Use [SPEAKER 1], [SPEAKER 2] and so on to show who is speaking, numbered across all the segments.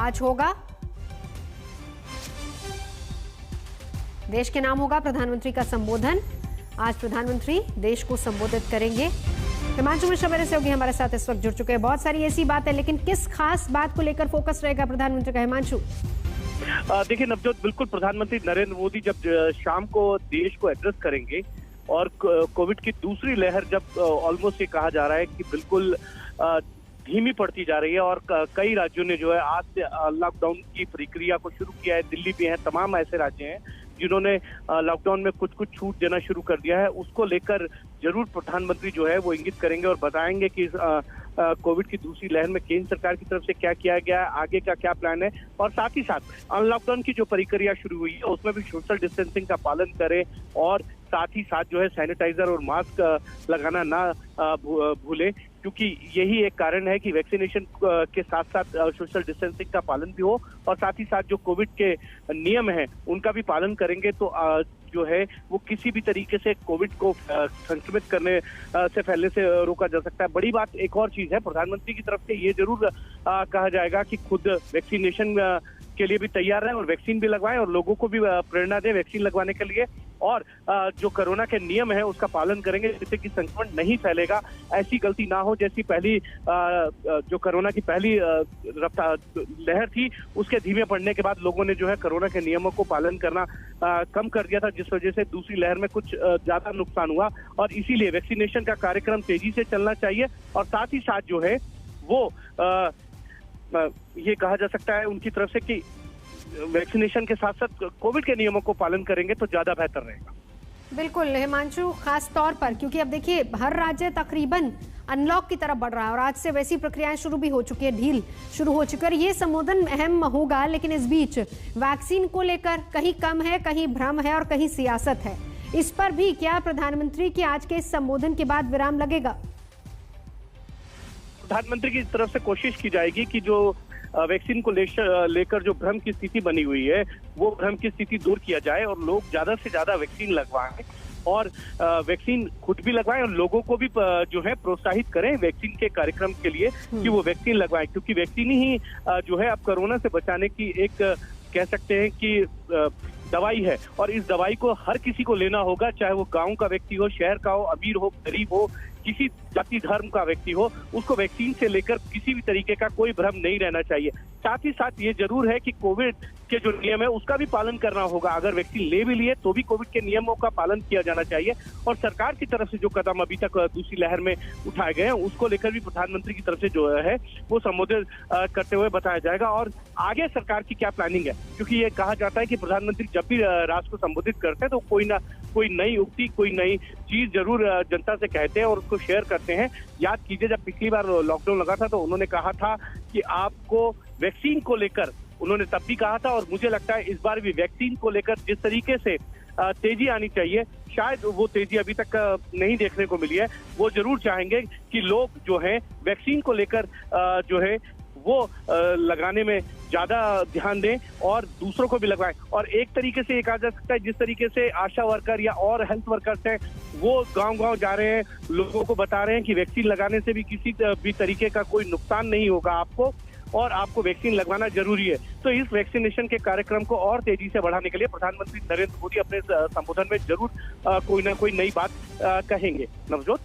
[SPEAKER 1] आज होगा, देश के नाम होगा प्रधानमंत्री का संबोधन। आज प्रधानमंत्री देश को संबोधित करेंगे। हिमांशु मिश्रा मेरे सहयोगी हमारे साथ इस वक्त जुड़ चुके हैं। बहुत सारी ऐसी बात है, लेकिन किस खास बात को लेकर फोकस रहेगा प्रधानमंत्री का? हिमांशु,
[SPEAKER 2] देखिए नवजोत, बिल्कुल प्रधानमंत्री नरेंद्र मोदी जब शाम को देश को एड्रेस करेंगे और कोविड की दूसरी लहर जब ऑलमोस्ट ये कहा जा रहा है कि बिल्कुल धीमी पड़ती जा रही है और कई राज्यों ने जो है आज से लॉकडाउन की प्रक्रिया को शुरू किया है। दिल्ली भी है, तमाम ऐसे राज्य हैं जिन्होंने लॉकडाउन में कुछ कुछ छूट देना शुरू कर दिया है। उसको लेकर जरूर प्रधानमंत्री जो है वो इंगित करेंगे और बताएंगे कि कोविड की दूसरी लहर में केंद्र सरकार की तरफ से क्या किया गया है, आगे का क्या प्लान है, और साथ ही साथ लॉकडाउन की जो प्रक्रिया शुरू हुई है उसमें भी सोशल डिस्टेंसिंग का पालन करें और साथ ही साथ जो है सैनिटाइजर और मास्क लगाना ना भूलें, क्योंकि यही एक कारण है कि वैक्सीनेशन के साथ साथ सोशल डिस्टेंसिंग का पालन भी हो और साथ ही साथ जो कोविड के नियम हैं उनका भी पालन करेंगे तो जो है वो किसी भी तरीके से कोविड को संक्रमित करने से फैलने से रोका जा सकता है। बड़ी बात एक और चीज है, प्रधानमंत्री की तरफ से ये जरूर कहा जाएगा कि खुद वैक्सीनेशन के लिए भी तैयार है और वैक्सीन भी लगवाएं और लोगों को भी प्रेरणा दें वैक्सीन लगवाने के लिए, और जो कोरोना के नियम है उसका पालन करेंगे जिससे कि संक्रमण नहीं फैलेगा। ऐसी गलती ना हो जैसी पहली जो कोरोना की पहली रफ्तार लहर थी उसके धीमे पड़ने के बाद लोगों ने जो है कोरोना के नियमों को पालन करना कम कर दिया था, जिस वजह से दूसरी लहर में कुछ ज्यादा नुकसान हुआ। और इसीलिए वैक्सीनेशन का कार्यक्रम तेजी से चलना चाहिए और साथ ही साथ जो है वो ये कहा जा सकता है उनकी तरफ से कि वैक्सीनेशन के साथ साथ कोविड के नियमों को पालन करेंगे तो ज्यादा बेहतर रहेगा।
[SPEAKER 1] बिल्कुल हिमांशु, खास तौर पर क्योंकि अब देखिए हर राज्य तकरीबन अनलॉक की तरफ बढ़ रहा है और आज से वैसी प्रक्रियाएं शुरू भी हो चुकी है, ढील शुरू हो चुकी है। ये संबोधन अहम होगा, लेकिन इस बीच वैक्सीन को लेकर कहीं कम है, कहीं भ्रम है और कहीं सियासत है। इस पर भी क्या प्रधानमंत्री के आज के इस संबोधन के बाद विराम लगेगा?
[SPEAKER 2] प्रधानमंत्री की तरफ से कोशिश की जाएगी कि जो वैक्सीन को लेकर जो भ्रम की स्थिति बनी हुई है वो भ्रम की स्थिति दूर किया जाए और लोग ज्यादा से ज्यादा वैक्सीन लगवाएं और वैक्सीन खुद भी लगवाएं और लोगों को भी जो है प्रोत्साहित करें वैक्सीन के कार्यक्रम के लिए कि वो वैक्सीन लगवाएं, क्योंकि वैक्सीन ही जो है अब कोरोना से बचाने की एक कह सकते हैं कि दवाई है और इस दवाई को हर किसी को लेना होगा, चाहे वो गांव का व्यक्ति हो, शहर का हो, अमीर हो, गरीब हो, किसी जाति धर्म का व्यक्ति हो, उसको वैक्सीन से लेकर किसी भी तरीके का कोई भ्रम नहीं रहना चाहिए। साथ ही साथ ये जरूर है कि कोविड के जो नियम है उसका भी पालन करना होगा। अगर वैक्सीन ले भी लिए तो भी कोविड के नियमों का पालन किया जाना चाहिए और सरकार की तरफ से जो कदम अभी तक दूसरी लहर में उठाए गए हैं उसको लेकर भी प्रधानमंत्री की तरफ से जो है वो संबोधित करते हुए बताया जाएगा और आगे सरकार की क्या प्लानिंग है, क्योंकि ये कहा जाता है कि प्रधानमंत्री जब भी राष्ट्र को संबोधित करते हैं तो कोई नई उक्ति, कोई नई चीज जरूर जनता से कहते हैं और उसको शेयर करते हैं। याद कीजिए जब पिछली बार लॉकडाउन लगा था तो उन्होंने कहा था कि आपको वैक्सीन को लेकर, उन्होंने तब भी कहा था और मुझे लगता है इस बार भी वैक्सीन को लेकर जिस तरीके से तेजी आनी चाहिए शायद वो तेजी अभी तक नहीं देखने को मिली है। वो जरूर चाहेंगे कि लोग जो है वैक्सीन को लेकर जो है वो लगाने में ज्यादा ध्यान दें और दूसरों को भी लगवाएं। और एक तरीके से ये कहा जा सकता है जिस तरीके से आशा वर्कर या और हेल्थ वर्कर्स हैं वो गांव-गांव जा रहे हैं, लोगों को बता रहे हैं कि वैक्सीन लगाने से भी किसी भी तरीके का कोई नुकसान नहीं होगा आपको और आपको वैक्सीन लगवाना जरूरी है। तो इस वैक्सीनेशन के कार्यक्रम को और तेजी से बढ़ाने के लिए प्रधानमंत्री नरेंद्र मोदी अपने संबोधन में जरूर कोई ना कोई नई बात कहेंगे। नवजोत,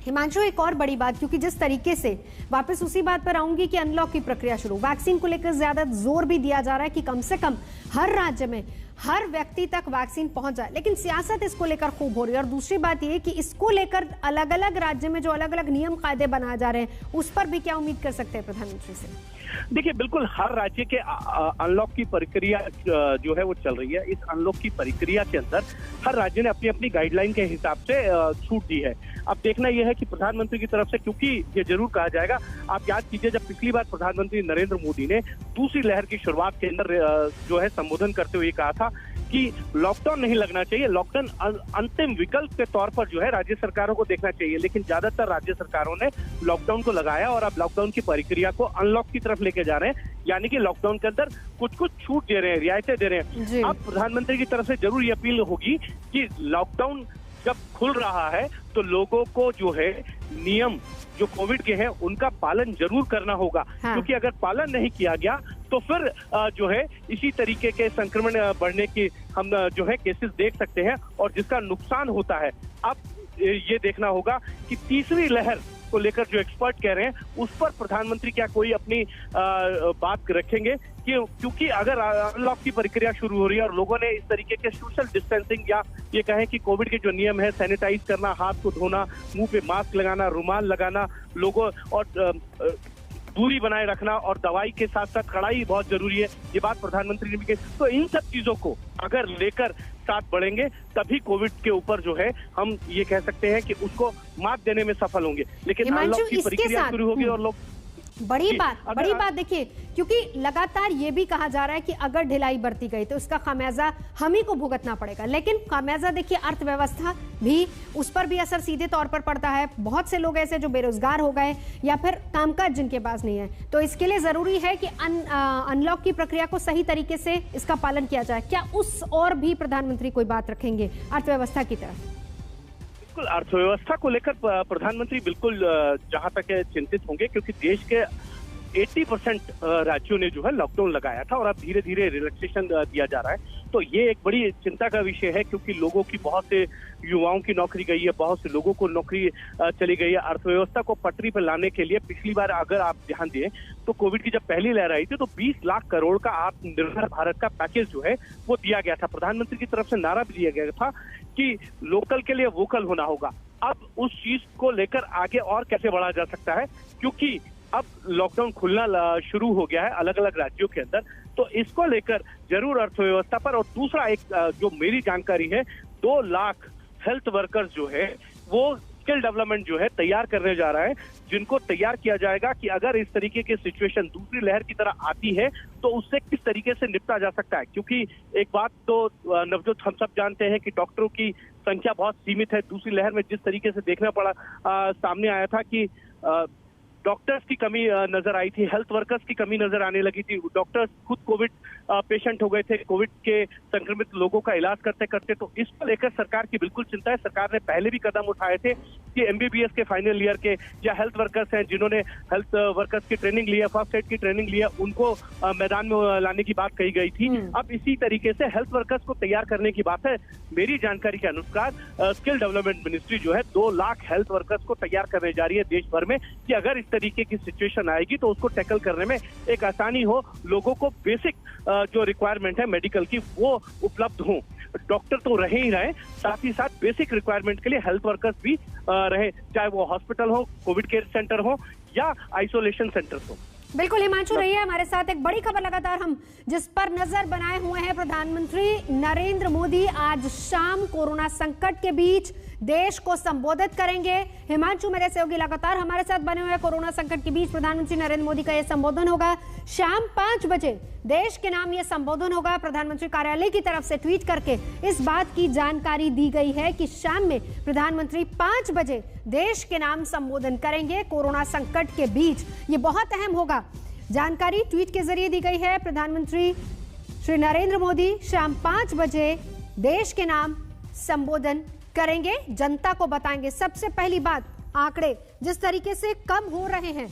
[SPEAKER 1] हिमांशु, एक और बड़ी बात, क्योंकि जिस तरीके से वापस उसी बात पर आऊंगी कि अनलॉक की प्रक्रिया शुरू, वैक्सीन को लेकर ज्यादा जोर भी दिया जा रहा है कि कम से कम हर राज्य में हर व्यक्ति तक वैक्सीन पहुंच जाए, लेकिन सियासत इसको लेकर खूब हो रही है। और दूसरी बात यह कि इसको लेकर अलग अलग राज्य में जो अलग अलग नियम कायदे बनाए जा रहे हैं उस पर भी क्या उम्मीद कर सकते हैं प्रधानमंत्री से?
[SPEAKER 2] देखिए बिल्कुल हर राज्य के अनलॉक की प्रक्रिया जो है वो चल रही है। इस अनलॉक की प्रक्रिया के अंदर हर राज्य ने अपनी अपनी गाइडलाइन के हिसाब से छूट दी है। अब देखना यह है कि प्रधानमंत्री की तरफ से, क्योंकि ये जरूर कहा जाएगा, आप याद कीजिए जब पिछली बार प्रधानमंत्री नरेंद्र मोदी ने दूसरी लहर की शुरुआत के अंदर जो है संबोधन करते हुए कहा था कि लॉकडाउन नहीं लगना चाहिए, लॉकडाउन अंतिम विकल्प के तौर पर जो है राज्य सरकारों को देखना चाहिए। लेकिन ज्यादातर राज्य सरकारों ने लॉकडाउन को लगाया और अब लॉकडाउन की प्रक्रिया को अनलॉक की तरफ लेके जा रहे हैं, यानी कि लॉकडाउन के अंदर कुछ कुछ छूट दे रहे हैं, रियायतें दे रहे हैं। अब प्रधानमंत्री की तरफ से जरूर ये अपील होगी कि लॉकडाउन जब खुल रहा है तो लोगों को जो है नियम जो कोविड के हैं उनका पालन जरूर करना होगा, क्योंकि अगर पालन नहीं किया गया तो फिर जो है इसी तरीके के संक्रमण बढ़ने की हम जो है केसेस देख सकते हैं, और जिसका नुकसान होता है। अब ये देखना होगा कि तीसरी लहर को लेकर जो एक्सपर्ट कह रहे हैं उस पर प्रधानमंत्री क्या कोई अपनी बात रखेंगे, क्योंकि अगर अनलॉक की प्रक्रिया शुरू हो रही है और लोगों ने इस तरीके के सोशल डिस्टेंसिंग या ये कहें कि कोविड के जो नियम है, सैनिटाइज करना, हाथ को धोना, मुंह पे मास्क लगाना, रुमाल लगाना, लोगों और दूरी बनाए रखना और दवाई के साथ साथ कड़ाई बहुत जरूरी है, ये बात प्रधानमंत्री ने भी कही। तो इन सब चीजों को अगर लेकर साथ बढ़ेंगे तभी कोविड के ऊपर जो है हम ये कह सकते हैं कि उसको मात देने में सफल होंगे। लेकिन अनलॉक की प्रक्रिया शुरू होगी और लोग
[SPEAKER 1] बड़ी बात देखिए, क्योंकि लगातार ये भी कहा जा रहा है कि अगर ढिलाई बरती गई तो इसका खामियाजा हम ही को भुगतना पड़ेगा। लेकिन खामियाजा देखिए अर्थव्यवस्था भी, उस पर भी असर सीधे तौर पर पड़ता है। बहुत से लोग ऐसे जो बेरोजगार हो गए या फिर कामकाज जिनके पास नहीं है, तो इसके लिए जरूरी है कि अनलॉक की प्रक्रिया को सही तरीके से इसका पालन किया जाए। क्या उस और भी प्रधानमंत्री कोई बात रखेंगे अर्थव्यवस्था की तरफ?
[SPEAKER 2] बिल्कुल, अर्थव्यवस्था को लेकर प्रधानमंत्री बिल्कुल जहां तक चिंतित होंगे, क्योंकि देश के 80% राज्यों ने जो है लॉकडाउन लगाया था और अब धीरे धीरे रिलैक्सेशन दिया जा रहा है। तो ये एक बड़ी चिंता का विषय है, क्योंकि लोगों की, बहुत से युवाओं की नौकरी गई है, बहुत से लोगों को नौकरी चली गई है। अर्थव्यवस्था को पटरी पर लाने के लिए पिछली बार अगर आप ध्यान दें तो कोविड की जब पहली लहर आई थी तो 20 लाख करोड़ का आत्मनिर्भर भारत का पैकेज जो है वो दिया गया था। प्रधानमंत्री की तरफ से नारा भी दिया गया था कि लोकल के लिए वोकल होना होगा। अब उस चीज को लेकर आगे और कैसे बढ़ा जा सकता है, क्योंकि अब लॉकडाउन खुलना शुरू हो गया है अलग अलग राज्यों के अंदर, तो इसको लेकर जरूर अर्थव्यवस्था पर। और दूसरा एक जो मेरी जानकारी है, 2 लाख हेल्थ वर्कर्स जो है वो स्किल डेवलपमेंट जो है तैयार करने जा रहा है, जिनको तैयार किया जाएगा कि अगर इस तरीके की सिचुएशन दूसरी लहर की तरह आती है तो उससे किस तरीके से निपटा जा सकता है। क्योंकि एक बात तो नवजोत हम सब जानते हैं कि डॉक्टरों की संख्या बहुत सीमित है। दूसरी लहर में जिस तरीके से देखना पड़ा, सामने आया था कि डॉक्टर्स की कमी नजर आई थी, हेल्थ वर्कर्स की कमी नजर आने लगी थी। डॉक्टर्स खुद कोविड पेशेंट हो गए थे, कोविड के संक्रमित लोगों का इलाज करते करते। तो इसको लेकर सरकार की बिल्कुल चिंता है। सरकार ने पहले भी कदम उठाए थे कि एमबीबीएस के फाइनल ईयर के या हेल्थ वर्कर्स हैं जिन्होंने हेल्थ वर्कर्स की ट्रेनिंग ली है, फर्स्ट एड की ट्रेनिंग ली है, उनको मैदान में लाने की बात कही गई थी। अब इसी तरीके से हेल्थ वर्कर्स को तैयार करने की बात है। मेरी जानकारी के अनुसार स्किल डेवलपमेंट मिनिस्ट्री जो है 2 लाख हेल्थ वर्कर्स को तैयार करने जा रही है देश भर में, कि अगर इस तरीके की सिचुएशन आएगी तो उसको टैकल करने में एक आसानी हो, लोगों को बेसिक जो रिक्वायरमेंट है मेडिकल की वो उपलब्ध हो। डॉक्टर तो रहे ही रहे, साथ ही साथ बेसिक रिक्वायरमेंट के लिए हेल्थ वर्कर्स भी रहे, चाहे वो हॉस्पिटल हो, कोविड केयर सेंटर हो या आइसोलेशन सेंटर हो।
[SPEAKER 1] बिल्कुल, हिमांशु रही है हमारे साथ। एक बड़ी खबर लगातार हम जिस पर नजर बनाए हुए हैं, प्रधानमंत्री नरेंद्र मोदी आज शाम कोरोना संकट के बीच देश को संबोधित करेंगे। हिमांशु मेरे सहयोगी लगातार हमारे साथ बने हुए हैं। कोरोना संकट के बीच प्रधानमंत्री नरेंद्र मोदी का यह संबोधन होगा शाम 5 बजे। देश के नाम यह संबोधन होगा। प्रधानमंत्री कार्यालय की तरफ से ट्वीट करके इस बात की जानकारी दी गई है कि शाम में प्रधानमंत्री 5 बजे देश के नाम संबोधन करेंगे कोरोना संकट के बीच। ये बहुत अहम होगा। जानकारी ट्वीट के जरिए दी गई है। प्रधानमंत्री श्री नरेंद्र मोदी शाम 5 बजे देश के नाम संबोधन करेंगे, जनता को बताएंगे। सबसे पहली बात, आंकड़े जिस तरीके से कम हो रहे हैं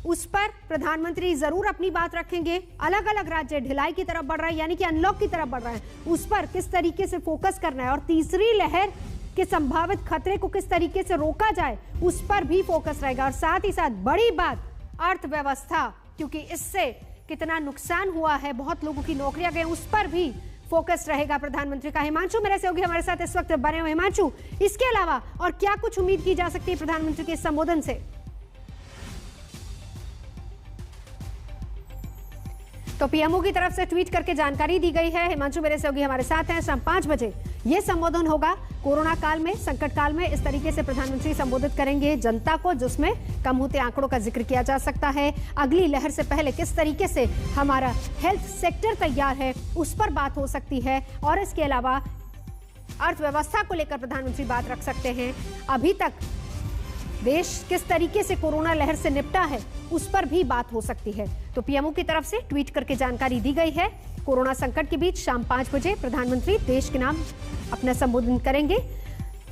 [SPEAKER 1] उस पर प्रधानमंत्री जरूर अपनी बात रखेंगे। अलग अलग राज्य ढिलाई की तरफ बढ़ रहा है, यानी कि अनलॉक की तरफ बढ़ रहा है, उस पर किस तरीके से फोकस करना है और तीसरी लहर के संभावित खतरे को किस तरीके से रोका जाए उस पर भी फोकस रहेगा। और साथ ही साथ बड़ी बात अर्थव्यवस्था, क्योंकि इससे कितना नुकसान हुआ है, बहुत लोगों की नौकरियां गई, उस पर भी फोकस रहेगा प्रधानमंत्री का। हिमांशु मेरे सहयोगी हमारे साथ इस वक्त बने हुए। हिमांशु, इसके अलावा और क्या कुछ उम्मीद की जा सकती है प्रधानमंत्री के संबोधन से? तो पीएमओ की तरफ से ट्वीट करके जानकारी दी गई है। हिमांशु मेरे सहयोगी हमारे साथ हैं। शाम 5 बजे यह संबोधन होगा। कोरोना काल में, संकट काल में इस तरीके से प्रधानमंत्री संबोधित करेंगे जनता को, जिसमें कम होते आंकड़ों का जिक्र किया जा सकता है। अगली लहर से पहले किस तरीके से हमारा हेल्थ सेक्टर तैयार है उस पर बात हो सकती है। और इसके अलावा अर्थव्यवस्था को लेकर प्रधानमंत्री बात रख सकते हैं। अभी तक देश किस तरीके से कोरोना लहर से निपटा है उस पर भी बात हो सकती है। तो पीएमओ की तरफ से ट्वीट करके जानकारी दी गई है। कोरोना संकट के बीच शाम 5 बजे प्रधानमंत्री देश के नाम अपना संबोधन करेंगे।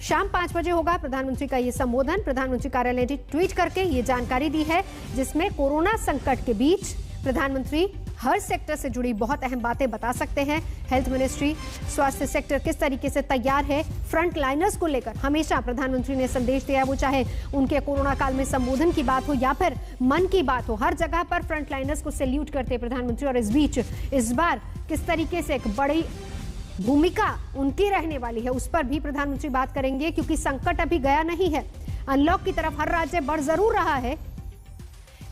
[SPEAKER 1] शाम 5 बजे होगा प्रधानमंत्री का ये संबोधन। प्रधानमंत्री कार्यालय ने ट्वीट करके ये जानकारी दी है, जिसमें कोरोना संकट के बीच प्रधानमंत्री हर सेक्टर से जुड़ी बहुत अहम बातें बता सकते हैं। हेल्थ मिनिस्ट्री, स्वास्थ्य सेक्टर किस तरीके से तैयार है फ्रंट लाइनर्स को लेकर, हमेशा प्रधानमंत्री ने संदेश दिया, वो चाहे उनके कोरोना काल में संबोधन की बात हो या फिर मन की बात हो, हर जगह पर फ्रंट लाइनर्स को सैल्यूट करते हैं प्रधानमंत्री। और इस बीच इस बार किस तरीके से एक बड़ी भूमिका उनकी रहने वाली है उस पर भी प्रधानमंत्री बात करेंगे, क्योंकि संकट अभी गया नहीं है। अनलॉक की तरफ हर राज्य बढ़ जरूर रहा है,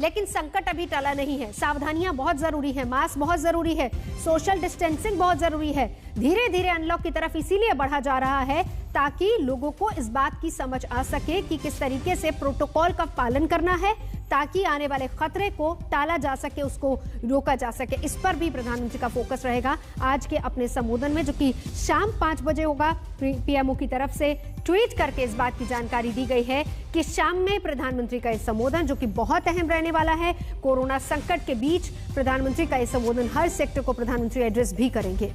[SPEAKER 1] लेकिन संकट अभी टला नहीं है। सावधानियां बहुत जरूरी है, मास्क बहुत जरूरी है, सोशल डिस्टेंसिंग बहुत जरूरी है। धीरे धीरे अनलॉक की तरफ इसीलिए बढ़ा जा रहा है ताकि लोगों को इस बात की समझ आ सके कि किस तरीके से प्रोटोकॉल का पालन करना है, ताकि आने वाले खतरे को टाला जा सके, उसको रोका जा सके। इस पर भी प्रधानमंत्री का फोकस रहेगा आज के अपने संबोधन में, जो कि शाम 5 बजे होगा। पीएमओ की तरफ से ट्वीट करके इस बात की जानकारी दी गई है कि शाम में प्रधानमंत्री का यह संबोधन, जो कि बहुत अहम रहने वाला है, कोरोना संकट के बीच प्रधानमंत्री का यह संबोधन, हर सेक्टर को प्रधानमंत्री एड्रेस भी करेंगे।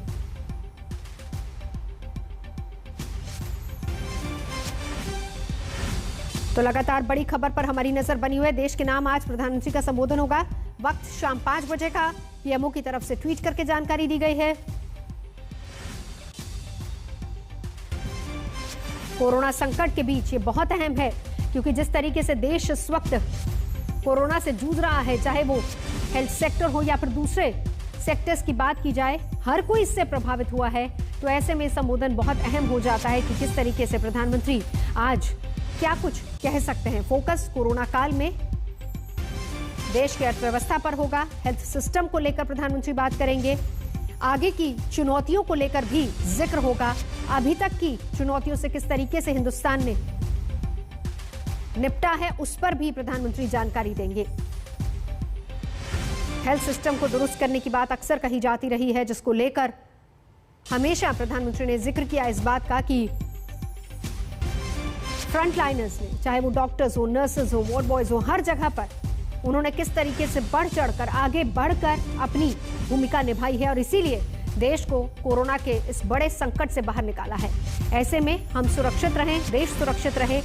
[SPEAKER 1] तो लगातार बड़ी खबर पर हमारी नजर बनी हुई है। देश के नाम आज प्रधानमंत्री का संबोधन होगा, वक्त शाम 5 बजे का। पीएमओ की तरफ से ट्वीट करके जानकारी दी गई है। कोरोना संकट के बीच ये बहुत अहम है, क्योंकि जिस तरीके से देश इस वक्त कोरोना से जूझ रहा है, चाहे वो हेल्थ सेक्टर हो या फिर दूसरे सेक्टर्स की बात की जाए, हर कोई इससे प्रभावित हुआ है। तो ऐसे में संबोधन बहुत अहम हो जाता है कि किस तरीके से प्रधानमंत्री आज क्या कुछ कह सकते हैं। फोकस कोरोना काल में देश की अर्थव्यवस्था पर होगा, हेल्थ सिस्टम को लेकर प्रधानमंत्री बात करेंगे, आगे की चुनौतियों को लेकर भी जिक्र होगा, अभी तक की चुनौतियों से किस तरीके से हिंदुस्तान ने निपटा है उस पर भी प्रधानमंत्री जानकारी देंगे। हेल्थ सिस्टम को दुरुस्त करने की बात अक्सर कही जाती रही है, जिसको लेकर हमेशा प्रधानमंत्री ने जिक्र किया इस बात का कि फ्रंट लाइनर्स ने, चाहे वो डॉक्टर्स हो, नर्सेज हो, वार्ड बॉयज हो, हर जगह पर उन्होंने किस तरीके से बढ़ चढ़कर आगे बढ़कर अपनी भूमिका निभाई है और इसीलिए देश को कोरोना के इस बड़े संकट से बाहर निकाला है। ऐसे में हम सुरक्षित रहें, देश सुरक्षित रहे।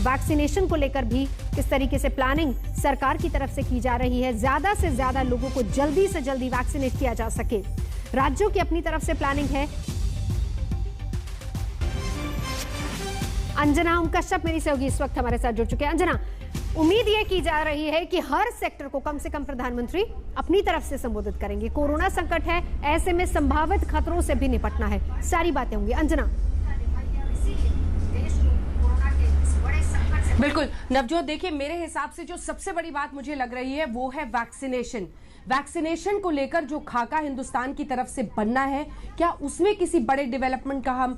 [SPEAKER 1] वैक्सीनेशन को लेकर भी किस तरीके से प्लानिंग सरकार की तरफ से की जा रही है, ज्यादा से ज्यादा लोगों को जल्दी से जल्दी वैक्सीनेट किया जा सके। राज्यों की अपनी तरफ से प्लानिंग है। अंजना ओम कश्यप मेरी सहयोगी इस वक्त हमारे साथ जुड़ चुके हैं। अंजना, उम्मीद यह की जा रही है कि हर सेक्टर को कम से कम प्रधानमंत्री अपनी तरफ से संबोधित करेंगे। कोरोना संकट है, ऐसे में संभावित खतरों से भी निपटना है, सारी बातें होंगी। अंजना।
[SPEAKER 3] बिल्कुल नवजोत, देखिए मेरे हिसाब से जो सबसे बड़ी बात मुझे लग रही है वो है वैक्सीनेशन। वैक्सीनेशन को लेकर जो खाका हिंदुस्तान की तरफ से बनना है, क्या उसमें किसी बड़े डेवलपमेंट का हम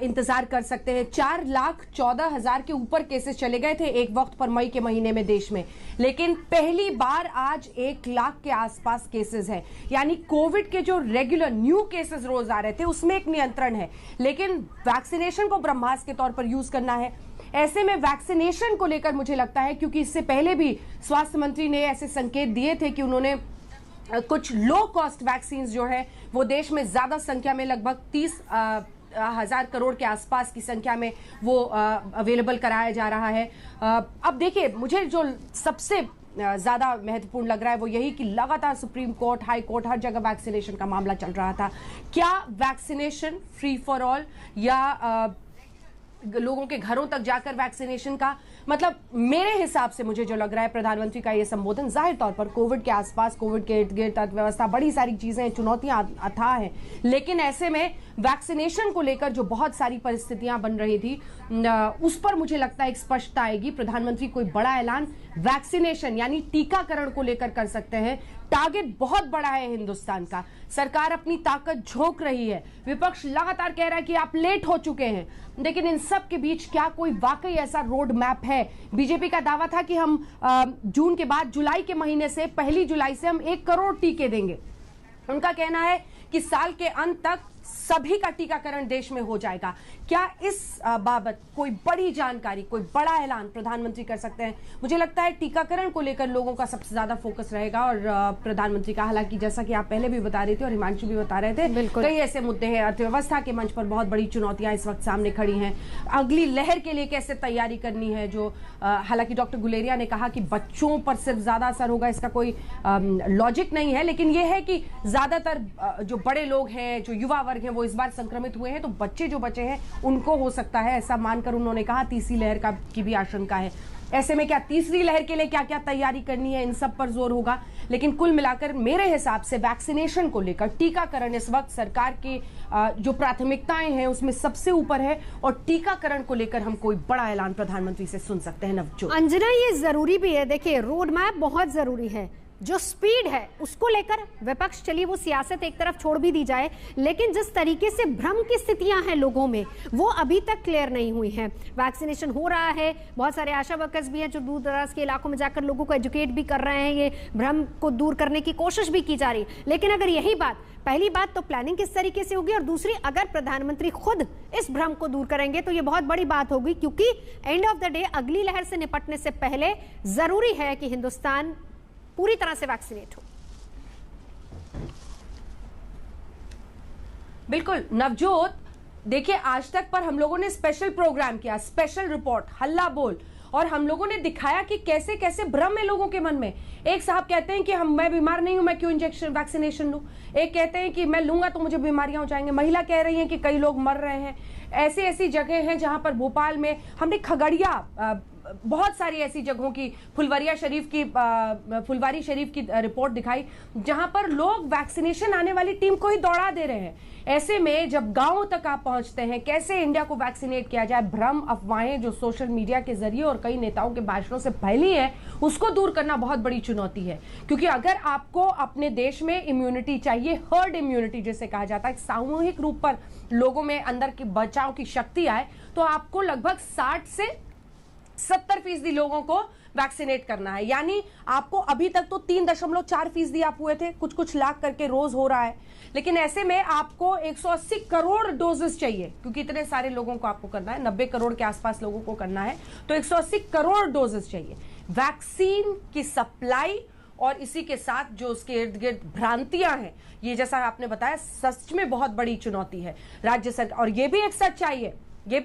[SPEAKER 3] इंतजार कर सकते हैं? 4,14,000 के ऊपर केसेस चले गए थे एक वक्त पर मई के महीने में देश में, लेकिन पहली बार आज 1 लाख के आसपास केसेस हैं। यानी कोविड के जो रेगुलर न्यू केसेस रोज आ रहे थे उसमें एक नियंत्रण है, लेकिन वैक्सीनेशन को ब्रह्मास्त्र के तौर पर यूज करना है। ऐसे में वैक्सीनेशन को लेकर मुझे लगता है, क्योंकि इससे पहले भी स्वास्थ्य मंत्री ने ऐसे संकेत दिए थे कि उन्होंने कुछ लो कॉस्ट वैक्सीन जो है वो देश में ज्यादा संख्या में, लगभग 30,000 करोड़ के आसपास की संख्या में वो अवेलेबल कराया जा रहा है। अब देखिए, मुझे जो सबसे ज्यादा महत्वपूर्ण लग रहा है वो यही कि लगातार सुप्रीम कोर्ट, हाई कोर्ट, हर जगह वैक्सीनेशन का मामला चल रहा था। क्या वैक्सीनेशन फ्री फॉर ऑल या लोगों के घरों तक जाकर वैक्सीनेशन का, मतलब मेरे हिसाब से मुझे जो लग रहा है प्रधानमंत्री का ये संबोधन जाहिर तौर पर कोविड के आसपास, कोविड के इर्द गिर्द अर्थव्यवस्था, बड़ी सारी चीजें, चुनौतियां अथाह हैं, लेकिन ऐसे में वैक्सीनेशन को लेकर जो बहुत सारी परिस्थितियां बन रही थी उस पर मुझे लगता है एक स्पष्टता आएगी। प्रधानमंत्री कोई बड़ा ऐलान वैक्सीनेशन यानी टीकाकरण को लेकर कर सकते हैं। टारगेट बहुत बड़ा है हिंदुस्तान का, सरकार अपनी ताकत झोंक रही है, विपक्ष लगातार कह रहा है कि आप लेट हो चुके हैं, लेकिन इन सब के बीच क्या कोई वाकई ऐसा रोड मैप है? बीजेपी का दावा था कि हम जून के बाद जुलाई के महीने से, 1 जुलाई से हम 1 करोड़ टीके देंगे। उनका कहना है कि साल के अंत तक सभी का टीकाकरण देश में हो जाएगा। क्या इस बाबत कोई बड़ी जानकारी, कोई बड़ा ऐलान प्रधानमंत्री कर सकते हैं? मुझे लगता है टीकाकरण को लेकर लोगों का सबसे ज्यादा फोकस रहेगा और प्रधानमंत्री का, हालांकि जैसा कि आप पहले भी बता रही थी और हिमांशु भी बता रहे थे, कई ऐसे मुद्दे हैं, अर्थव्यवस्था के मंच पर बहुत बड़ी चुनौतियां इस वक्त सामने खड़ी हैं, अगली लहर के लिए कैसे तैयारी करनी है, जो हालांकि डॉक्टर गुलेरिया ने कहा कि बच्चों पर सिर्फ ज्यादा असर होगा, इसका कोई लॉजिक नहीं है, लेकिन यह है कि ज्यादातर जो बड़े लोग हैं, जो युवा वर्ग हैं, वो इस बार संक्रमित हुए हैं, तो बच्चे जो बचे हैं उनको हो सकता है, ऐसा मानकर उन्होंने कहा तीसरी लहर की भी आशंका है। ऐसे में क्या तीसरी लहर के लिए क्या क्या तैयारी करनी है, इन सब पर जोर होगा। लेकिन कुल मिलाकर मेरे हिसाब से वैक्सीनेशन को लेकर टीकाकरण इस वक्त सरकार की जो प्राथमिकताएं हैं उसमें सबसे ऊपर है और टीकाकरण को लेकर हम कोई बड़ा ऐलान प्रधानमंत्री से सुन सकते हैं। नवजोत
[SPEAKER 1] अंजना, ये जरूरी भी है, देखिए रोड मैप बहुत जरूरी है, जो स्पीड है उसको लेकर विपक्ष, चलिए वो सियासत एक तरफ छोड़ भी दी जाए, लेकिन जिस तरीके से भ्रम की स्थितियां हैं लोगों में वो अभी तक क्लियर नहीं हुई हैं। वैक्सीनेशन हो रहा है, बहुत सारे आशा वर्कर्स भी हैं जो दूर दराज के इलाकों में जाकर लोगों को एजुकेट भी कर रहे हैं, ये भ्रम को दूर करने की कोशिश भी की जा रही है। लेकिन अगर यही बात, पहली बात तो प्लानिंग किस तरीके से होगी और दूसरी अगर प्रधानमंत्री खुद इस भ्रम को दूर करेंगे तो ये बहुत बड़ी बात होगी, क्योंकि एंड ऑफ द डे अगली लहर से निपटने से पहले जरूरी है कि हिंदुस्तान पूरी तरह से वैक्सीनेट हो।
[SPEAKER 3] बिल्कुल नवजोत, देखिए आज तक पर हम लोगों ने स्पेशल प्रोग्राम किया, स्पेशल रिपोर्ट, हल्ला बोल, और हम लोगों ने दिखाया कि कैसे कैसे भ्रम है लोगों के मन में। एक साहब कहते हैं कि मैं बीमार नहीं हूं, मैं क्यों वैक्सीनेशन लूं। एक कहते हैं कि मैं लूंगा तो मुझे बीमारियां हो जाएंगे। महिला कह रही है कि कई लोग मर रहे हैं। ऐसी ऐसी जगह हैं जहां पर भोपाल में हमने खगड़िया, बहुत सारी ऐसी जगहों की, फुलवारी शरीफ की रिपोर्ट दिखाई जहां पर लोग वैक्सीनेशन आने वाली टीम को ही दौड़ा दे रहे हैं। ऐसे में जब गांव तक आप पहुंचते हैं, कैसे इंडिया को वैक्सीनेट किया जाए, भ्रम अफवाहें जो सोशल मीडिया के जरिए और कई नेताओं के भाषणों से फैली है, उसको दूर करना बहुत बड़ी चुनौती है। क्योंकि अगर आपको अपने देश में इम्यूनिटी चाहिए, हर्ड इम्यूनिटी जिसे कहा जाता है, सामूहिक रूप पर लोगों में अंदर की बचाव की शक्ति आए, तो आपको लगभग 60 से 70% लोगों को वैक्सीनेट करना है। यानी आपको अभी तक तो 3.4% आप हुए थे, कुछ कुछ लाख करके रोज हो रहा है, लेकिन ऐसे में आपको 180 करोड़ डोजेस चाहिए, क्योंकि इतने सारे लोगों को आपको करना है, 90 करोड़ के आसपास लोगों को करना है, तो 180 करोड़ डोजेस चाहिए। वैक्सीन की सप्लाई और इसी के साथ जो उसके इर्द गिर्द भ्रांतियां हैं, ये जैसा आपने बताया सच में बहुत बड़ी चुनौती है राज्य सरकार। और ये भी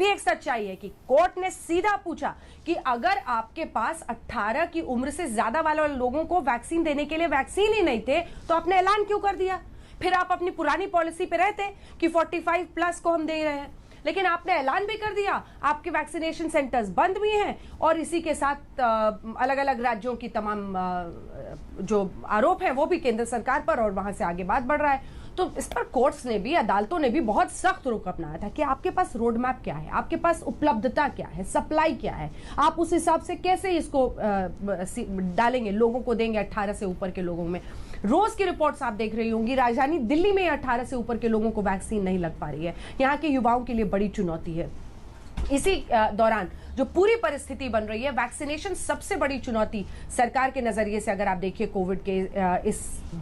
[SPEAKER 3] एक सच्चाई है कि कोर्ट ने सीधा पूछा कि अगर आपके पास 18 की उम्र से ज्यादा वाले लोगों को वैक्सीन देने के लिए वैक्सीन ही नहीं थे तो आपने ऐलान क्यों कर दिया? फिर आप अपनी पुरानी पॉलिसी पे रहते कि 45+ को हम दे रहे हैं, लेकिन आपने ऐलान भी कर दिया, आपके वैक्सीनेशन सेंटर्स बंद भी हैं और इसी के साथ अलग अलग राज्यों की तमाम जो आरोप है वो भी केंद्र सरकार पर, और वहां से आगे बात बढ़ रहा है। तो इस पर कोर्ट्स ने भी, अदालतों ने भी बहुत सख्त रुख अपनाया था कि आपके पास रोड मैप क्या है, आपके पास उपलब्धता क्या है, सप्लाई क्या है, आप उस हिसाब से कैसे इसको डालेंगे, लोगों को देंगे 18 से ऊपर के लोगों में। रोज की रिपोर्ट्स आप देख रही होंगी, राजधानी दिल्ली में 18 से ऊपर के लोगों को वैक्सीन नहीं लग पा रही है। यहाँ के युवाओं के लिए बड़ी चुनौती है। इसी दौरान जो पूरी परिस्थिति बन रही है, वैक्सीनेशन सबसे बड़ी चुनौती सरकार के नजरिए से अगर आप देखिए, कोविड के इस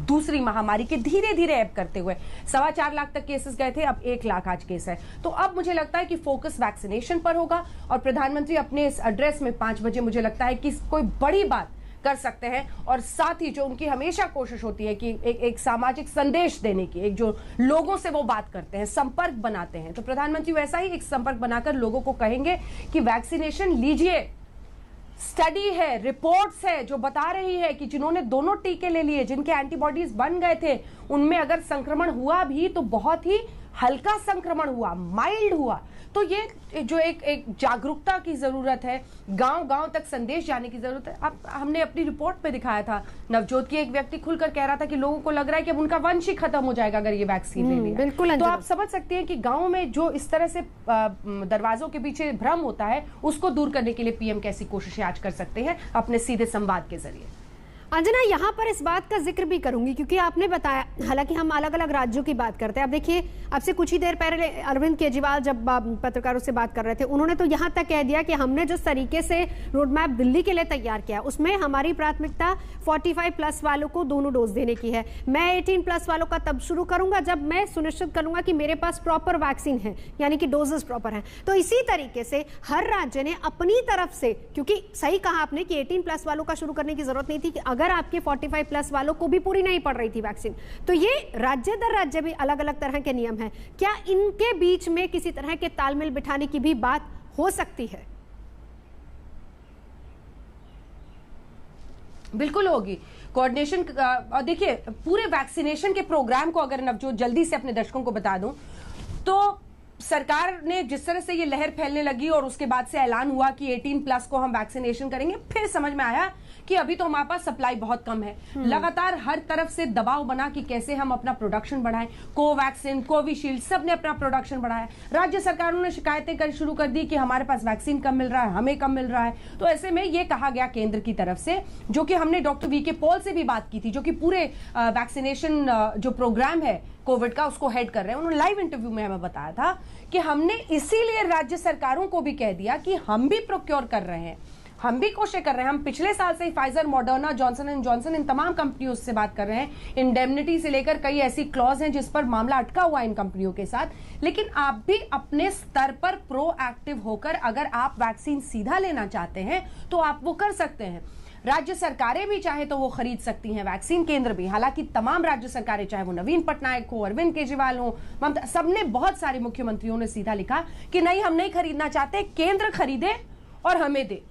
[SPEAKER 3] दूसरी महामारी के धीरे धीरे ऐब करते हुए 4.25 लाख तक केसेस गए थे, अब 1 लाख आज केस है। तो अब मुझे लगता है कि फोकस वैक्सीनेशन पर होगा और प्रधानमंत्री अपने इस एड्रेस में 5 बजे मुझे लगता है कि कोई बड़ी बात कर सकते हैं। और साथ ही जो उनकी हमेशा कोशिश होती है कि एक सामाजिक संदेश देने की, एक जो लोगों से वो बात करते हैं, संपर्क बनाते हैं, तो प्रधानमंत्री वैसा ही एक संपर्क बनाकर लोगों को कहेंगे कि वैक्सीनेशन लीजिए। स्टडी है, रिपोर्ट्स है जो बता रही है कि जिन्होंने दोनों टीके ले लिए, जिनके एंटीबॉडीज बन गए थे, उनमें अगर संक्रमण हुआ भी तो बहुत ही हल्का संक्रमण हुआ, माइल्ड हुआ। तो ये जो एक जागरूकता की जरूरत है, गांव-गांव तक संदेश जाने की जरूरत है। अब हमने अपनी रिपोर्ट पे दिखाया था नवजोत की, एक व्यक्ति खुलकर कह रहा था कि लोगों को लग रहा है कि अब उनका वंश ही खत्म हो जाएगा अगर ये वैक्सीन ले लिया।
[SPEAKER 1] बिल्कुल।
[SPEAKER 3] तो आप समझ सकते हैं कि गांव में जो इस तरह से दरवाजों के पीछे भ्रम होता है, उसको दूर करने के लिए पीएम कैसी कोशिशें आज कर सकते हैं अपने सीधे संवाद के जरिए।
[SPEAKER 1] अंजना, यहाँ पर इस बात का जिक्र भी करूंगी क्योंकि आपने बताया, हालांकि हम अलग अलग राज्यों की बात करते हैं। अब देखिए, आपसे कुछ ही देर पहले अरविंद केजरीवाल जब पत्रकारों से बात कर रहे थे, उन्होंने तो यहाँ तक कह दिया कि हमने जिस तरीके से रोड मैप दिल्ली के लिए तैयार किया उसमें हमारी प्राथमिकता 45+ वालों को दोनों डोज देने की है। मैं 18+ वालों का तब शुरू करूंगा जब मैं सुनिश्चित करूंगा कि मेरे पास प्रॉपर वैक्सीन है, यानी कि डोजेस प्रॉपर हैं। तो इसी तरीके से हर राज्य ने अपनी तरफ से, क्योंकि सही कहा आपने कि 18+ वालों का शुरू करने की जरूरत नहीं थी कि अगर आपके 45+ वालों को भी पूरी नहीं पड़ रही थी वैक्सीन, तो ये राज्य दर राज्य भी अलग अलग तरह के नियम हैं। क्या इनके बीच में किसी तरह के तालमेल बिठाने की भी बात हो सकती है?
[SPEAKER 3] बिल्कुल होगी कोऑर्डिनेशन। और देखिए, पूरे वैक्सीनेशन के प्रोग्राम को अगर नवजोत जल्दी से अपने दर्शकों को बता दूं तो सरकार ने जिस तरह से ये लहर फैलने लगी और उसके बाद से ऐलान हुआ कि 18+ को हम वैक्सीनेशन करेंगे, फिर समझ में आया कि अभी तो हमारे पास सप्लाई बहुत कम है। लगातार हर तरफ से दबाव बना कि कैसे हम अपना प्रोडक्शन बढ़ाएं। कोवैक्सीन, कोविशील्ड, सब ने अपना प्रोडक्शन बढ़ाया। राज्य सरकारों ने शिकायतें शुरू कर दी कि हमारे पास वैक्सीन कम मिल रहा है, हमें कम मिल रहा है। तो ऐसे में ये कहा गया केंद्र की तरफ से, जो कि हमने डॉक्टर वीके पॉल से भी बात की थी, जो कि पूरे वैक्सीनेशन जो प्रोग्राम है कोविड का उसको हेड कर रहे हैं। उन्होंने लाइव इंटरव्यू में हमें बताया था कि हमने इसीलिए राज्य सरकारों को भी कह दिया कि हम भी प्रोक्योर कर रहे हैं, हम भी कोशिश कर रहे हैं। हम पिछले साल से Pfizer, Moderna, Johnson and Johnson, इन तमाम कंपनियों से बात कर रहे हैं। इंडेमनिटी से लेकर कई ऐसी क्लॉज हैं जिस पर मामला अटका हुआ है इन कंपनियों के साथ। लेकिन आप भी अपने स्तर पर प्रोएक्टिव होकर अगर आप वैक्सीन सीधा लेना चाहते हैं तो आप वो कर सकते हैं। राज्य सरकारें भी चाहे तो वो खरीद सकती हैं वैक्सीन, केंद्र भी। हालांकि तमाम राज्य सरकारें, चाहे वो नवीन पटनायक हो, अरविंद केजरीवाल हो, ममता, सबने, बहुत सारे मुख्यमंत्रियों ने सीधा लिखा कि नहीं, हम नहीं खरीदना चाहते, केंद्र खरीदे और हमें दे।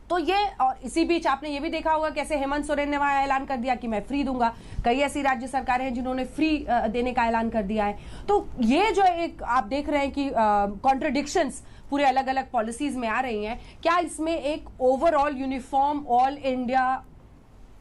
[SPEAKER 3] तो ये, और इसी बीच आपने ये भी देखा होगा कैसे हेमंत सोरेन ने वहां ऐलान कर दिया कि मैं फ्री दूंगा। कई ऐसी राज्य सरकारें हैं जिन्होंने फ्री देने का ऐलान कर दिया है। तो ये जो एक आप देख रहे हैं कि कॉन्ट्रडिक्शंस पूरे अलग अलग पॉलिसीज में आ रही हैं, क्या इसमें एक overall uniform all India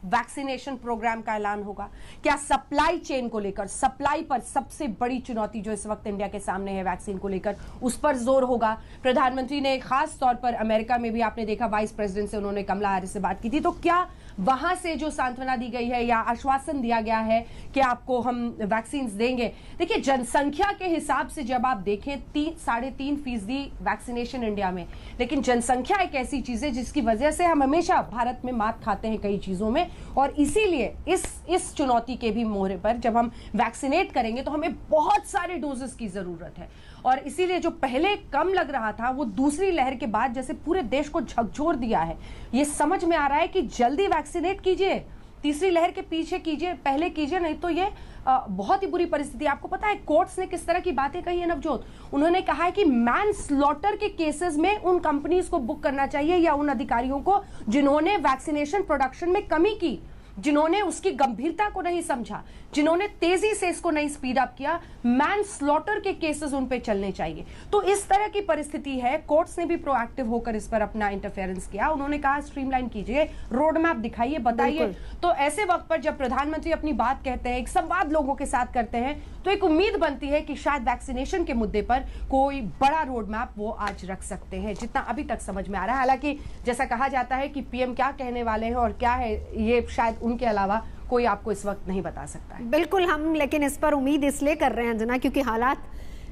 [SPEAKER 3] vaccination programme का ऐलान होगा? क्या सप्लाई चेन को लेकर, सप्लाई पर सबसे बड़ी चुनौती जो इस वक्त इंडिया के सामने है वैक्सीन को लेकर, उस पर जोर होगा? प्रधानमंत्री ने खास तौर पर अमेरिका में भी आपने देखा, वाइस प्रेसिडेंट से उन्होंने कमला हैरिस से बात की थी, तो क्या वहां से जो सांत्वना दी गई है या आश्वासन दिया गया है कि आपको हम वैक्सीन देंगे? देखिए, जनसंख्या के हिसाब से जब आप देखें 3.5% वैक्सीनेशन इंडिया में, लेकिन जनसंख्या एक ऐसी चीज है जिसकी वजह से हम हमेशा भारत में मात खाते हैं कई चीजों में। और इसीलिए इस चुनौती के भी मोहरे पर जब हम वैक्सीनेट करेंगे तो हमें बहुत सारे डोजेस की जरूरत है। और इसीलिए जो पहले कम लग रहा था वो दूसरी लहर के बाद जैसे पूरे देश को झकझोर दिया है। ये समझ में आ रहा है कि जल्दी वैक्सीनेट कीजिए, तीसरी लहर के पीछे कीजिए, पहले कीजिए, नहीं तो ये बहुत ही बुरी परिस्थिति। आपको पता है कोर्ट्स ने किस तरह की बातें कही है नवजोत? उन्होंने कहा है कि मैन स्लॉटर के केसेस में उन कंपनीज को बुक करना चाहिए या उन अधिकारियों को जिन्होंने वैक्सीनेशन प्रोडक्शन में कमी की, जिन्होंने उसकी गंभीरता को नहीं समझा, जिन्होंने तेजी से इसको नहीं स्पीड अप किया, मैन स्लॉटर के केसेस उन पे चलने चाहिए। तो इस तरह की परिस्थिति है। कोर्ट्स ने भी प्रोएक्टिव होकर इस पर अपना इंटरफेरेंस किया। उन्होंने कहा स्ट्रीमलाइन कीजिए, रोड मैप दिखाइए, बताइए। तो ऐसे वक्त पर जब प्रधानमंत्री अपनी बात कहते हैं, एक संवाद लोगों के साथ करते हैं, तो एक उम्मीद बनती है कि शायद वैक्सीनेशन के मुद्दे पर कोई बड़ा रोड मैप वो आज रख सकते हैं, जितना अभी तक समझ में आ रहा है। हालांकि जैसा कहा जाता है कि पीएम क्या कहने वाले हैं और क्या है, ये शायद उनके अलावा कोई आपको इस वक्त नहीं बता सकता है।
[SPEAKER 1] बिल्कुल, हम लेकिन इस पर उम्मीद इसलिए कर रहे हैं अंजना क्योंकि हालात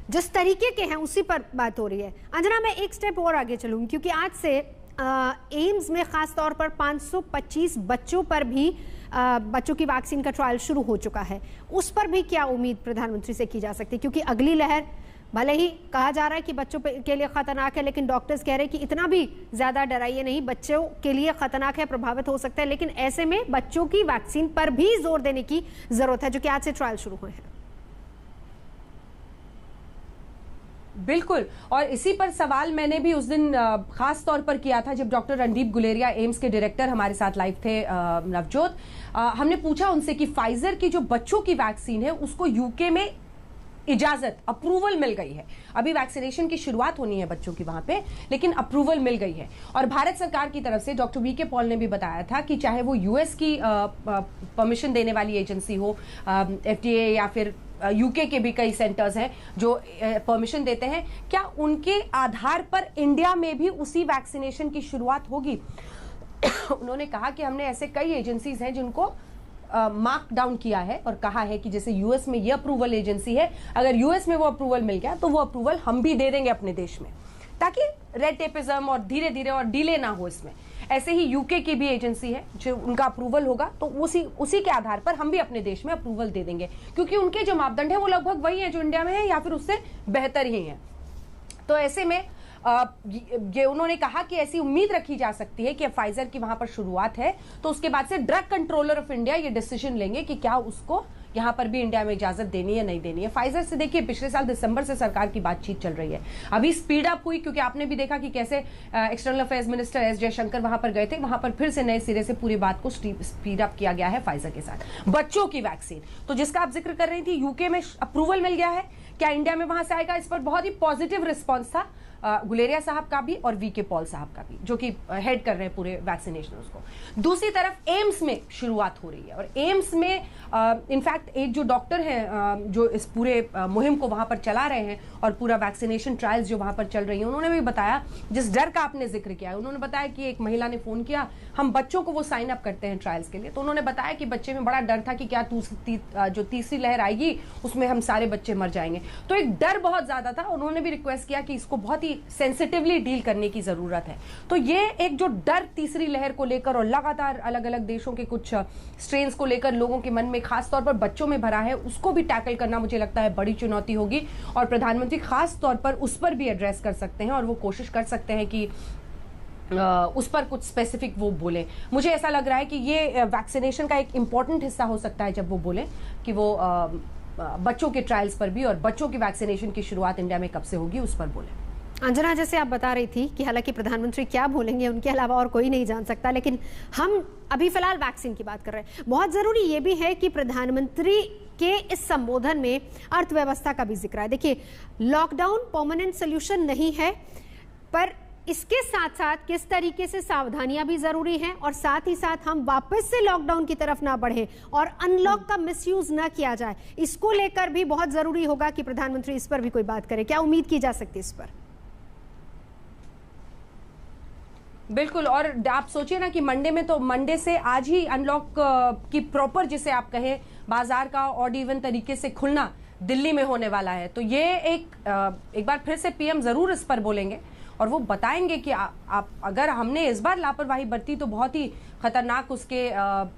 [SPEAKER 1] जिस तरीके के हैं उसी पर बात हो रही है। अंजना, मैं एक स्टेप और आगे चलूंगी क्योंकि आज से एम्स में खास तौर पर 525 बच्चों पर भी बच्चों की वैक्सीन का ट्रायल शुरू हो चुका है। उस पर भी क्या उम्मीद प्रधानमंत्री से की जा सकती है? क्योंकि अगली लहर, भले ही कहा जा रहा है कि बच्चों के लिए खतरनाक है, लेकिन डॉक्टर्स कह रहे हैं कि इतना भी ज्यादा डराइए नहीं, बच्चों के लिए खतरनाक है, प्रभावित हो सकता है, लेकिन ऐसे में बच्चों की वैक्सीन पर भी जोर देने की जरूरत है, जो कि आज से ट्रायल शुरू हुए हैं।
[SPEAKER 3] बिल्कुल, और इसी पर सवाल मैंने भी उस दिन खास तौर पर किया था जब डॉक्टर रणदीप गुलेरिया, एम्स के डायरेक्टर, हमारे साथ लाइव थे नवजोत। हमने पूछा उनसे कि फाइजर की जो बच्चों की वैक्सीन है उसको यूके में इजाजत, अप्रूवल मिल गई है। अभी वैक्सीनेशन की शुरुआत होनी है बच्चों की वहां पे, लेकिन अप्रूवल मिल गई है। और भारत सरकार की तरफ से डॉक्टर वीके पॉल ने भी बताया था कि चाहे वो यूएस की परमिशन देने वाली एजेंसी हो, एफडीए, या फिर यूके के भी कई सेंटर्स हैं जो परमिशन देते हैं, क्या उनके आधार पर इंडिया में भी उसी वैक्सीनेशन की शुरुआत होगी? उन्होंने कहा कि हमने ऐसे कई एजेंसीज हैं जिनको मार्क डाउन किया है और कहा है कि जैसे यूएस में ये अप्रूवल एजेंसी है, अगर यूएस में वो अप्रूवल मिल गया तो वो अप्रूवल हम भी दे देंगे अपने देश में, ताकि रेड टेपिज्म और धीरे धीरे और डिले ना हो इसमें। ऐसे ही यूके की भी एजेंसी है, जो उनका अप्रूवल होगा तो उसी के आधार पर हम भी अपने देश में अप्रूवल दे देंगे, क्योंकि उनके जो मापदंड है वो लगभग वही है जो इंडिया में है या फिर उससे बेहतर ही है। तो ऐसे में ये उन्होंने कहा कि ऐसी उम्मीद रखी जा सकती है कि फाइजर की वहां पर शुरुआत है तो उसके बाद से ड्रग कंट्रोलर ऑफ इंडिया ये डिसीजन लेंगे कि क्या उसको यहां पर भी इंडिया में इजाजत देनी है नहीं देनी है। फाइजर से देखिए पिछले साल दिसंबर से सरकार की बातचीत चल रही है, अभी स्पीड अप हुई क्योंकि आपने भी देखा कि कैसे external affairs minister S Jaishankar वहां पर गए थे, वहां पर फिर से नए सिरे से पूरी बात को स्पीड अप किया गया है फाइजर के साथ। बच्चों की वैक्सीन तो जिसका आप जिक्र कर रही थी, यूके में अप्रूवल मिल गया है, क्या इंडिया में वहां से आएगा, इस पर बहुत ही पॉजिटिव रिस्पॉन्स था गुलेरिया साहब का भी और वीके पॉल साहब का भी, जो कि हेड कर रहे हैं पूरे वैक्सीनेशन उसको। दूसरी तरफ एम्स में शुरुआत हो रही है और एम्स में इनफैक्ट एक जो डॉक्टर हैं जो इस पूरे मुहिम को वहां पर चला रहे हैं और पूरा वैक्सीनेशन ट्रायल्स जो वहां पर चल रही है, उन्होंने भी बताया, जिस डर का आपने जिक्र किया है, उन्होंने बताया कि एक महिला ने फोन किया, हम बच्चों को वो साइन अप करते हैं ट्रायल्स के लिए, तो उन्होंने बताया कि बच्चे में बड़ा डर था कि क्या जो तीसरी लहर आएगी उसमें हम सारे बच्चे मर जाएंगे, तो एक डर बहुत ज्यादा था। उन्होंने भी रिक्वेस्ट किया कि इसको बहुत ही सेंसिटिवली डील करने की जरूरत है। तो ये एक जो डर तीसरी लहर को लेकर और लगातार अलग अलग देशों के कुछ स्ट्रेन्स को लेकर लोगों के मन में खास तौर पर बच्चों में भरा है, उसको भी टैकल करना मुझे लगता है बड़ी चुनौती होगी और प्रधानमंत्री खास तौर पर उस पर भी एड्रेस कर सकते हैं और वो कोशिश कर सकते हैं कि उस पर कुछ स्पेसिफिक वो बोले। मुझे ऐसा लग रहा है कि ये वैक्सीनेशन का एक इंपॉर्टेंट हिस्सा हो सकता है जब वो बोले कि वो बच्चों के ट्रायल्स पर भी और बच्चों की वैक्सीनेशन की शुरुआत इंडिया में कब से होगी उस पर बोले।
[SPEAKER 1] अंजना, जैसे आप बता रही थी कि हालांकि प्रधानमंत्री क्या बोलेंगे उनके अलावा और कोई नहीं जान सकता, लेकिन हम अभी फिलहाल वैक्सीन की बात कर रहे हैं। बहुत जरूरी ये भी है कि प्रधानमंत्री के इस संबोधन में अर्थव्यवस्था का भी जिक्र है। देखिए, लॉकडाउन परमानेंट सोल्यूशन नहीं है, पर इसके साथ साथ किस तरीके से सावधानियां भी जरूरी हैं और साथ ही साथ हम वापस से लॉकडाउन की तरफ ना बढ़े और अनलॉक का मिसयूज ना किया जाए, इसको लेकर भी बहुत जरूरी होगा कि प्रधानमंत्री इस पर भी कोई बात करे। क्या उम्मीद की जा सकती है इस पर?
[SPEAKER 3] बिल्कुल, और आप सोचिए ना कि मंडे से आज ही अनलॉक की प्रॉपर, जिसे आप कहें बाजार का ऑड इवन तरीके से खुलना दिल्ली में होने वाला है। तो ये एक बार फिर से पीएम जरूर इस पर बोलेंगे और वो बताएंगे कि आप अगर हमने इस बार लापरवाही बरती तो बहुत ही खतरनाक उसके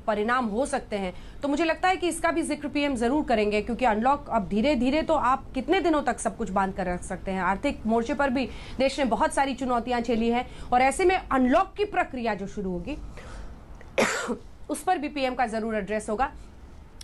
[SPEAKER 3] परिणाम हो सकते हैं। तो मुझे लगता है कि इसका भी जिक्र पीएम जरूर करेंगे, क्योंकि अनलॉक अब धीरे धीरे तो आप कितने दिनों तक सब कुछ बांध कर रख सकते हैं। आर्थिक मोर्चे पर भी देश ने बहुत सारी चुनौतियां झेली हैं और ऐसे में अनलॉक की प्रक्रिया जो शुरू होगी उस पर भी पीएम का जरूर एड्रेस होगा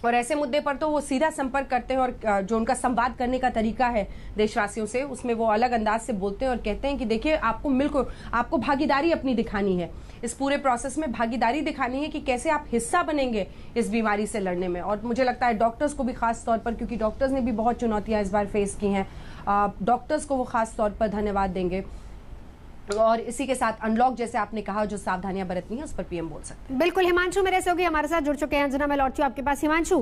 [SPEAKER 3] और ऐसे मुद्दे पर तो वो सीधा संपर्क करते हैं और जो उनका संवाद करने का तरीका है देशवासियों से, उसमें वो अलग अंदाज से बोलते हैं और कहते हैं कि देखिए, आपको भागीदारी अपनी दिखानी है, इस पूरे प्रोसेस में भागीदारी दिखानी है कि कैसे आप हिस्सा बनेंगे इस बीमारी से लड़ने में। और मुझे लगता है डॉक्टर्स को भी खास तौर पर, क्योंकि डॉक्टर्स ने भी बहुत चुनौतियां इस बार फेस की हैं, डॉक्टर्स को वो खास तौर पर धन्यवाद देंगे। और इसी के साथ अनलॉक, जैसे आपने कहा, जो सावधानियां बरतनी है उस पर पीएम बोल सकते हैं।
[SPEAKER 1] बिल्कुल, हिमांशु मेरे से होगी हमारे साथ जुड़ चुके हैं। अंजना, मैं लौटती हूं आपके पास। हिमांशु,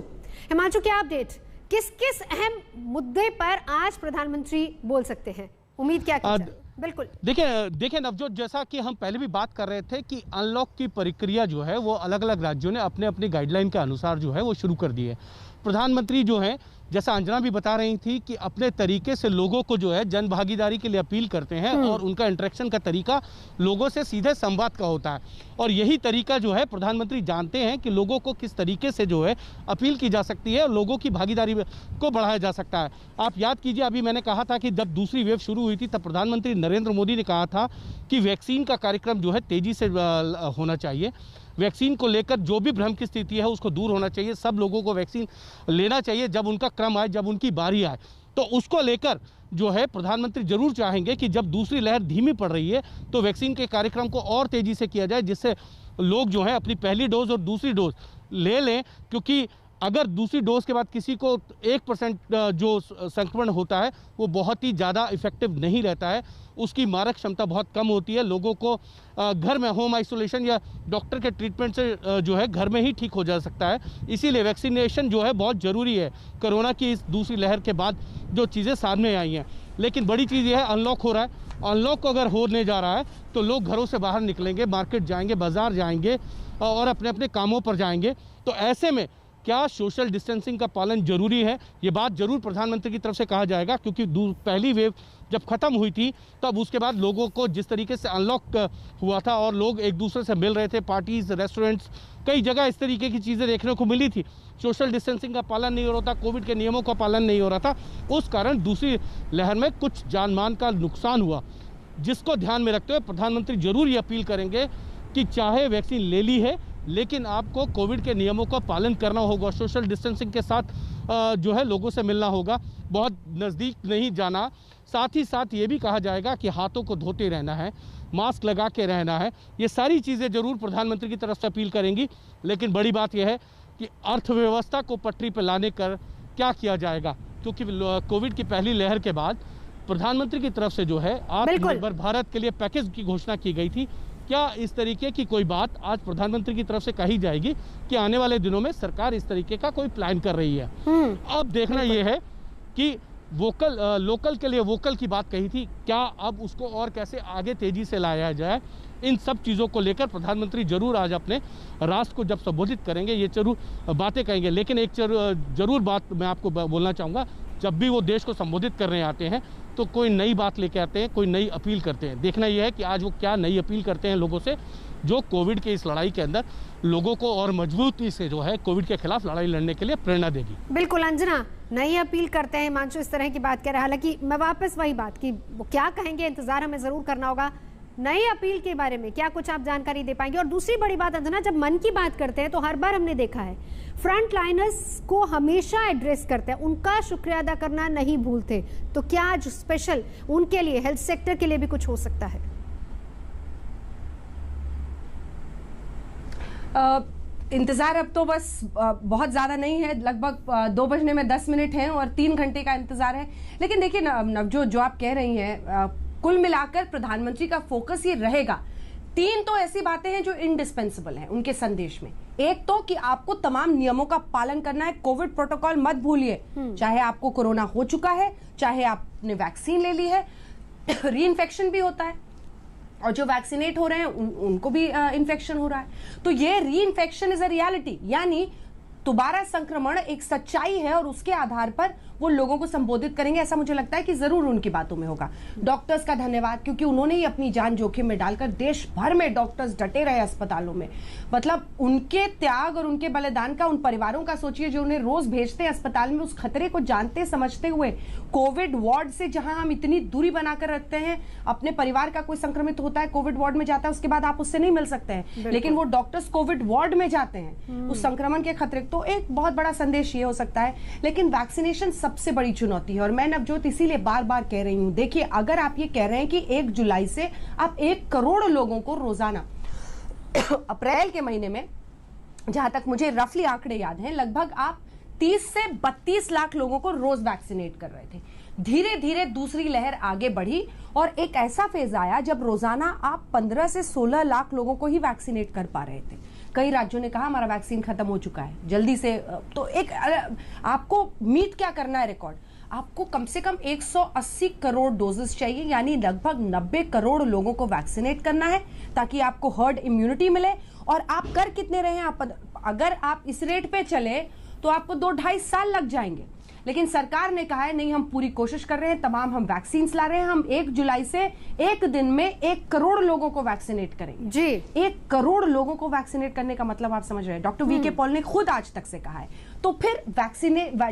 [SPEAKER 1] क्या अपडेट, किस किस अहम मुद्दे पर आज प्रधानमंत्री बोल सकते हैं, उम्मीद क्या की जाए? बिल्कुल,
[SPEAKER 4] देखिए नवजोत, जैसा कि हम पहले भी बात कर रहे थे कि अनलॉक की प्रक्रिया जो है वो अलग अलग राज्यों ने अपने अपनी गाइडलाइन के अनुसार जो है वो शुरू कर दी है। प्रधानमंत्री जो है, जैसा अंजना भी बता रही थी, कि अपने तरीके से लोगों को जो है जन भागीदारी के लिए अपील करते हैं और उनका इंटरेक्शन का तरीका लोगों से सीधे संवाद का होता है और यही तरीका जो है प्रधानमंत्री जानते हैं कि लोगों को किस तरीके से जो है अपील की जा सकती है और लोगों की भागीदारी को बढ़ाया जा सकता है। आप याद कीजिए, अभी मैंने कहा था कि जब दूसरी वेव शुरू हुई थी तब प्रधानमंत्री नरेंद्र मोदी ने कहा था कि वैक्सीन का कार्यक्रम जो है तेजी से होना चाहिए, वैक्सीन को लेकर जो भी भ्रम की स्थिति है उसको दूर होना चाहिए, सब लोगों को वैक्सीन लेना चाहिए जब उनका क्रम आए, जब उनकी बारी आए। तो उसको लेकर जो है प्रधानमंत्री जरूर चाहेंगे कि जब दूसरी लहर धीमी पड़ रही है तो वैक्सीन के कार्यक्रम को और तेजी से किया जाए, जिससे लोग जो है अपनी पहली डोज और दूसरी डोज ले लें, क्योंकि अगर दूसरी डोज के बाद किसी को 1% जो संक्रमण होता है वो बहुत ही ज़्यादा इफेक्टिव नहीं रहता है, उसकी मारक क्षमता बहुत कम होती है। लोगों को घर में होम आइसोलेशन या डॉक्टर के ट्रीटमेंट से जो है घर में ही ठीक हो जा सकता है। इसीलिए वैक्सीनेशन जो है बहुत ज़रूरी है कोरोना की इस दूसरी लहर के बाद जो चीज़ें सामने आई हैं। लेकिन बड़ी चीज़ ये है, अनलॉक हो रहा है। अनलॉक अगर होने जा रहा है तो लोग घरों से बाहर निकलेंगे, मार्केट जाएंगे, बाजार जाएंगे और अपने अपने कामों पर जाएंगे। तो ऐसे में क्या सोशल डिस्टेंसिंग का पालन जरूरी है, ये बात जरूर प्रधानमंत्री की तरफ से कहा जाएगा, क्योंकि पहली वेव जब खत्म हुई थी तब उसके बाद लोगों को जिस तरीके से अनलॉक हुआ था और लोग एक दूसरे से मिल रहे थे, पार्टीज, रेस्टोरेंट्स, कई जगह इस तरीके की चीज़ें देखने को मिली थी। सोशल डिस्टेंसिंग का पालन नहीं हो रहा था, कोविड के नियमों का पालन नहीं हो रहा था, उस कारण दूसरी लहर में कुछ जान मान का नुकसान हुआ, जिसको ध्यान में रखते हुए प्रधानमंत्री जरूर ये अपील करेंगे कि चाहे वैक्सीन ले ली है लेकिन आपको कोविड के नियमों का पालन करना होगा, सोशल डिस्टेंसिंग के साथ जो है लोगों से मिलना होगा, बहुत नज़दीक नहीं जाना। साथ ही साथ ये भी कहा जाएगा कि हाथों को धोते रहना है, मास्क लगा के रहना है। ये सारी चीज़ें जरूर प्रधानमंत्री की तरफ से अपील करेंगी। लेकिन बड़ी बात यह है कि अर्थव्यवस्था को पटरी पर लाने कर क्या किया जाएगा, क्योंकि कोविड की पहली लहर के बाद प्रधानमंत्री की तरफ से जो है आत्मनिर्भर भारत के लिए पैकेज की घोषणा की गई थी। क्या इस तरीके की कोई बात आज प्रधानमंत्री की तरफ से कही जाएगी कि आने वाले दिनों में सरकार इस तरीके का कोई प्लान कर रही है? अब देखना यह है कि लोकल के लिए वोकल की बात कही थी, क्या अब उसको और कैसे आगे तेजी से लाया जाए, इन सब चीज़ों को लेकर प्रधानमंत्री जरूर आज अपने राष्ट्र को जब संबोधित करेंगे ये जरूर बातें कहेंगे। लेकिन एक जरूर बात मैं आपको बोलना चाहूँगा, जब भी वो देश को संबोधित करने आते हैं तो कोई नई बात लेके आते हैं, कोई नई अपील करते हैं। देखना यह है कि आज वो क्या नई अपील करते हैं लोगों से, जो कोविड के इस लड़ाई के अंदर लोगों को और मजबूती से जो है कोविड के खिलाफ लड़ाई लड़ने के लिए प्रेरणा देगी।
[SPEAKER 1] बिल्कुल अंजना, नई अपील करते हैं, हिमांशु इस तरह की बात कह रहा है। हालांकि मैं वापस वही बात कि वो क्या कहेंगे, इंतजार हमें जरूर करना होगा। नई अपील के बारे में क्या कुछ आप जानकारी दे पाएंगे? और दूसरी बड़ी बात अंजना, जब मन की बात करते हैं तो हर बार हमने देखा है फ्रंट लाइनर्स को हमेशा एड्रेस करते हैं, उनका शुक्रिया अदा करना नहीं भूलते। तो क्या आज स्पेशल उनके लिए, हेल्थ सेक्टर के लिए भी कुछ हो सकता है?
[SPEAKER 3] इंतजार अब तो बस बहुत ज्यादा नहीं है, लगभग 2 बजने में 10 मिनट हैं और 3 घंटे का इंतजार है। लेकिन देखिए नवजोत, जो आप कह रही हैं, कुल मिलाकर प्रधानमंत्री का फोकस ये रहेगा। 3 तो ऐसी बातें हैं जो इंडिस्पेंसिबल हैं उनके संदेश में। एक तो कि आपको तमाम नियमों का पालन करना है, कोविड प्रोटोकॉल मत भूलिए, चाहे आपको कोरोना हो चुका है, चाहे आपने वैक्सीन ले ली है, री इन्फेक्शन भी होता है और जो वैक्सीनेट हो रहे हैं उनको भी इन्फेक्शन हो रहा है। तो ये री इन्फेक्शन इज अ रियलिटी, यानी दोबारा संक्रमण एक सच्चाई है और उसके आधार पर वो लोगों को संबोधित करेंगे। ऐसा मुझे लगता है कि जरूर उनकी बातों में होगा। डॉक्टर्स का धन्यवाद, क्योंकि उन्होंने ही अपनी जान जोखिम में डालकर देश भर में डॉक्टर्स डटे रहे अस्पतालों में। मतलब उनके त्याग और उनके बलिदान का उन परिवारों का सोचिए जो उन्हें रोज भेजते हैं अस्पताल में, उस खतरे को जानते समझते हुए कोविड वार्ड से जहां हम इतनी दूरी बनाकर रखते हैं, अपने परिवार का कोई संक्रमित होता है, कोविड वार्ड में जाता है, उसके बाद आप उससे नहीं मिल सकते हैं, लेकिन वो डॉक्टर्स कोविड वार्ड में जाते हैं उस संक्रमण के खतरे। तो एक बहुत बड़ा संदेश ये हो सकता है। लेकिन वैक्सीनेशन सबसे बड़ी चुनौती है और मैं नवजोत इसीलिए बार बार कह रही हूं, देखिए अगर आप ये कह रहे हैं कि 1 जुलाई से आप 1 करोड़ लोगों को रोजाना अप्रैल के महीने में, जहां तक मुझे रफली आंकड़े याद हैं, लगभग आप 30 से 32 लाख लोगों को रोज वैक्सीनेट कर रहे थे। धीरे धीरे दूसरी लहर आगे बढ़ी और एक ऐसा फेज आया जब रोजाना आप 15 से 16 लाख लोगों को ही वैक्सीनेट कर पा रहे थे। कई राज्यों ने कहा हमारा वैक्सीन खत्म हो चुका है, जल्दी से। तो एक आपको मीट क्या करना है रिकॉर्ड, आपको कम से कम 180 करोड़ डोजेस चाहिए, यानी लगभग 90 करोड़ लोगों को वैक्सीनेट करना है ताकि आपको हर्ड इम्यूनिटी मिले। और आप कर कितने रहे हैं? अगर आप इस रेट पे चले तो आपको 2-2.5 साल लग जाएंगे। लेकिन सरकार ने कहा है नहीं, हम पूरी कोशिश कर रहे हैं, तमाम हम वैक्सीन ला रहे हैं, हम 1 जुलाई से एक दिन में 1 करोड़ लोगों को वैक्सीनेट करेंगे जी। 1 करोड़ लोगों को वैक्सीनेट करने का मतलब आप समझ रहे हैं, डॉक्टर वीके पॉल ने खुद आज तक से कहा है। तो फिर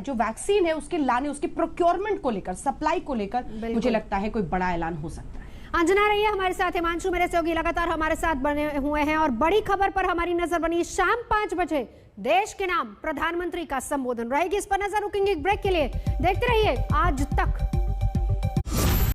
[SPEAKER 3] जो वैक्सीन है उसके लाने, उसके प्रोक्योरमेंट को लेकर, सप्लाई को लेकर मुझे लगता है कोई बड़ा ऐलान हो सकता है।
[SPEAKER 1] अंजना रही है हमारे साथ, हिमांशु मेरे सहयोगी लगातार हमारे साथ बने हुए हैं और बड़ी खबर पर हमारी नजर बनी। शाम 5 बजे देश के नाम प्रधानमंत्री का संबोधन रहेगी, इस पर नजर रखेंगे। ब्रेक के लिए देखते रहिए आज तक।